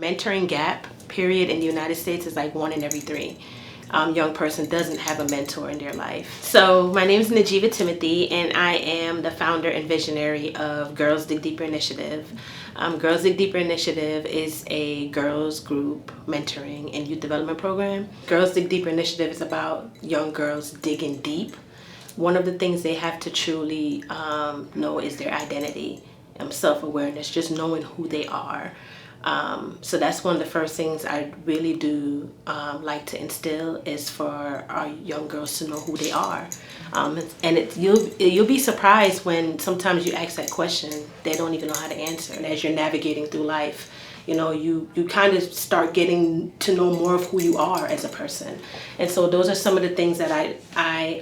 mentoring gap period in the United States is like 1 in every 3 young person doesn't have a mentor in their life. So my name is Najiva TImothee, and I am the founder and visionary of Girls Dig Deeper Initiative. Girls Dig Deeper Initiative is a girls group mentoring and youth development program. Girls Dig Deeper Initiative is about young girls digging deep. One of the things they have to truly know is their identity, self-awareness, just knowing who they are. So that's one of the first things I really do like to instill, is for our young girls to know who they are. And you'll be surprised when sometimes you ask that question, they don't even know how to answer. And as you're navigating through life, you kind of start getting to know more of who you are as a person. And so those are some of the things that I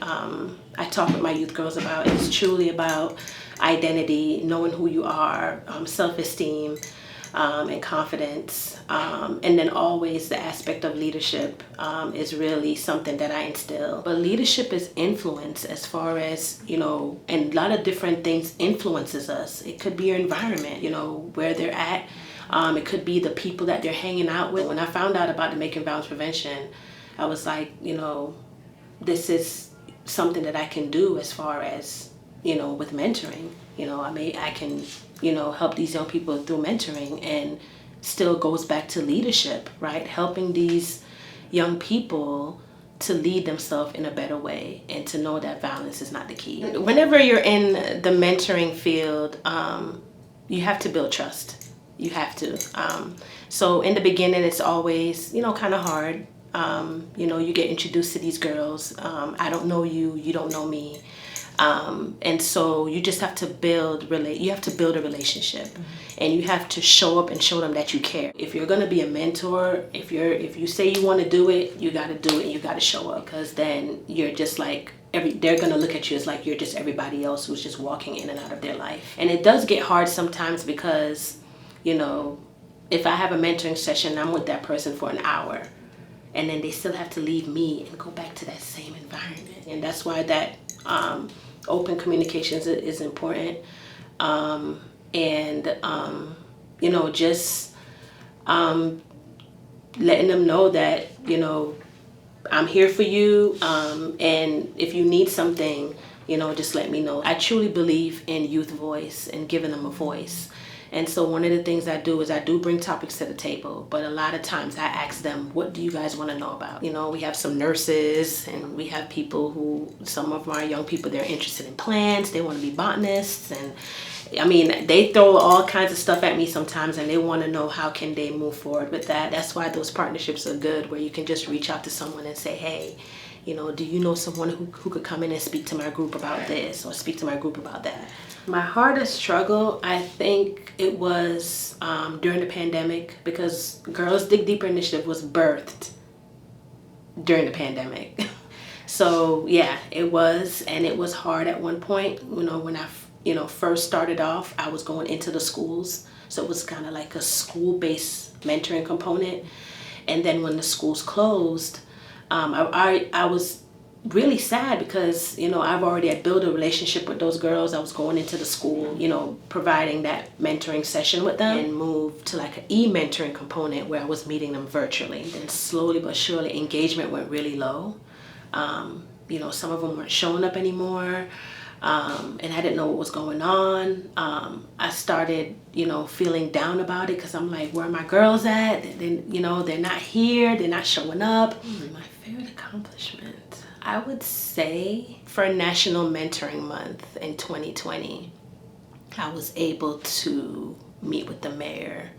talk with my youth girls about. It's truly about identity, knowing who you are, self-esteem, and confidence, and then always the aspect of leadership is really something that I instill. But leadership is influence, as far as, and a lot of different things influences us. It could be your environment, where they're at. It could be the people that they're hanging out with. When I found out about domestic violence prevention, I was like, this is something that I can do as far as, with mentoring. I can help these young people through mentoring, and still goes back to leadership, right? Helping these young people to lead themselves in a better way, and to know that violence is not the key. Whenever you're in the mentoring field, you have to build trust. You have to. So in the beginning, it's always, kind of hard. You get introduced to these girls. I don't know you, you don't know me. And so you just have to build a relationship, and you have to show up and show them that you care. If you're going to be a mentor, if you say you want to do it, you got to do it, and you got to show up, because then you're just like, they're going to look at you as like you're just everybody else who's just walking in and out of their life. And it does get hard sometimes, because, if I have a mentoring session, I'm with that person for an hour, and then they still have to leave me and go back to that same environment. And that's why that open communications is important, just letting them know that I'm here for you, and if you need something, just let me know. I truly believe in youth voice and giving them a voice. And so one of the things I do is I do bring topics to the table, but a lot of times I ask them, what do you guys want to know about? We have some nurses, and we have people who, some of our young people, they're interested in plants, they want to be botanists, and they throw all kinds of stuff at me sometimes, and they want to know how can they move forward with that. That's why those partnerships are good, where you can just reach out to someone and say, hey, do you know someone who could come in and speak to my group about this, or speak to my group about that? My hardest struggle, I think it was during the pandemic, because Girls Dig Deeper Initiative was birthed during the pandemic. So yeah, it was hard at one point. When I first started off, I was going into the schools, so it was kind of like a school-based mentoring component. And then when the schools closed, I was really sad, because I've already had built a relationship with those girls. I was going into the school, providing that mentoring session with them, and moved to like an e-mentoring component where I was meeting them virtually. Then slowly but surely engagement went really low. Some of them weren't showing up anymore, and I didn't know what was going on. I started feeling down about it, because I'm like, where are my girls at? They're not here, they're not showing up. My favorite accomplishment, I would say, for National Mentoring Month in 2020, I was able to meet with the mayor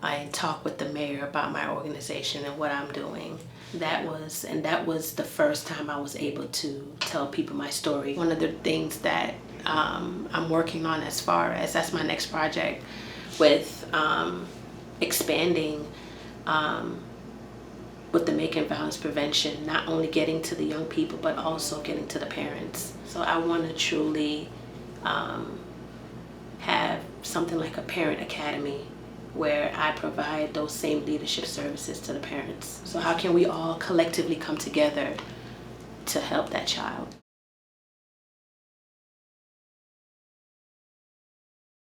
and talk with the mayor about my organization and what I'm doing. That was the first time I was able to tell people my story. One of the things that I'm working on, as far as that's my next project, with expanding with domestic violence prevention, not only getting to the young people, but also getting to the parents. So I want to truly have something like a parent academy, where I provide those same leadership services to the parents. So how can we all collectively come together to help that child?